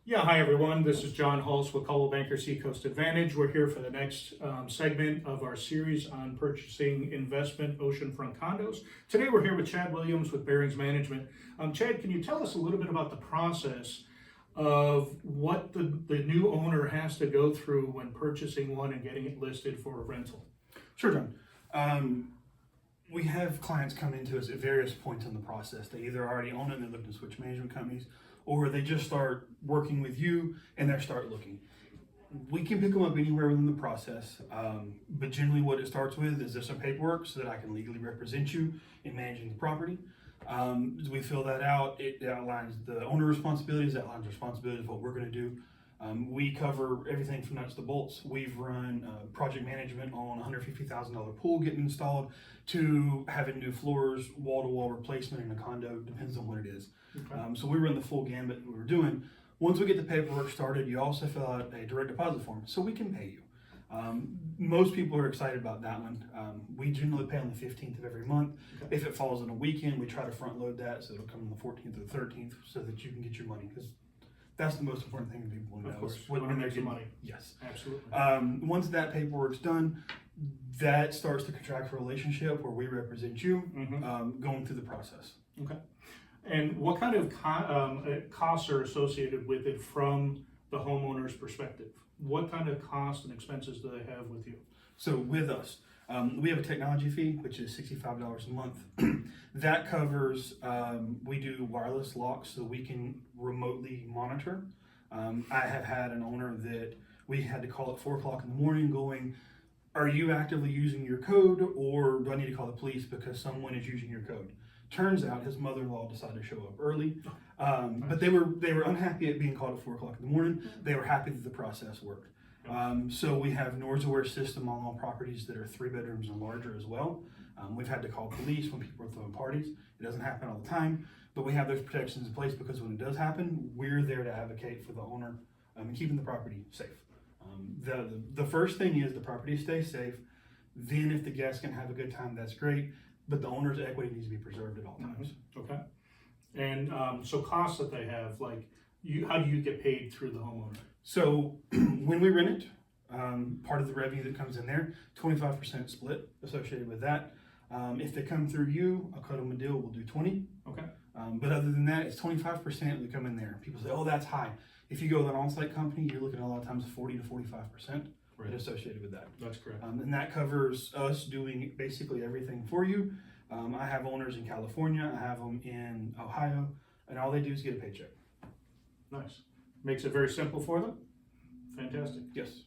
Yeah, hi everyone. This is John Hulse with Coldwell Banker Seacoast Advantage. We're here for the next segment of our series on purchasing investment oceanfront condos. Today we're here with Chad Williams with Bearings Management. Chad, can you tell us a little bit about the process of what the new owner has to go through when purchasing one and getting it listed for a rental? Sure, John. We have clients come into us at various points in the process. They either already own it and they're looking to switch management companies, or they just start working with you and they start looking. We can pick them up anywhere within the process, but generally what it starts with is there's some paperwork so that I can legally represent you in managing the property. As we fill that out, it outlines the owner responsibilities, outlines responsibilities of what we're going to do. We cover everything from nuts to bolts. We've run project management on a $150,000 pool getting installed to having new floors, wall-to-wall replacement in a condo, depends on what it is. Okay. So we run the full gambit we were doing. Once we get the paperwork started, you also fill out a direct deposit form so we can pay you. Most people are excited about that one. We generally pay on the 15th of every month. Okay. If it falls on a weekend, we try to front load that so it'll come on the 14th or the 13th so that you can get your money, because that's the most important thing that people want to know. Of course, When wanna they're make some getting- money. Yes. Absolutely. Once that paperwork's done, that starts the contractual relationship where we represent you, going through the process. Okay. And what kind of costs are associated with it from the homeowner's perspective? What kind of costs and expenses do they have with you? So with us, we have a technology fee, which is $65 a month. That covers, we do wireless locks so we can remotely monitor. I have had an owner that we had to call at 4 o'clock in the morning going, are you actively using your code, or do I need to call the police because someone is using your code? Turns out his mother-in-law decided to show up early, but they were unhappy at being called at 4 o'clock in the morning. They were happy that the process worked. So we have noise aware system on all properties that are 3 bedrooms and larger as well. We've had to call police when people are throwing parties. It doesn't happen all the time, but we have those protections in place because when it does happen, we're there to advocate for the owner and keeping the property safe. The first thing is the property stays safe. Then if the guests can have a good time, that's great. But the owner's equity needs to be preserved at all times. Okay. And so costs that they have, like how do you get paid through the homeowner? So when we rent it, part of the revenue that comes in there, 25% split associated with that. If they come through you, I'll cut them a deal, we'll do 20. Okay. But other than that, it's 25% that come in there. People say, oh, that's high. If you go with an on-site company, you're looking at a lot of times 40 to 45% Right. associated with that. That's correct. And that covers us doing basically everything for you. I have owners in California, I have them in Ohio, and all they do is get a paycheck. Nice. Makes it very simple for them. Fantastic. Yes.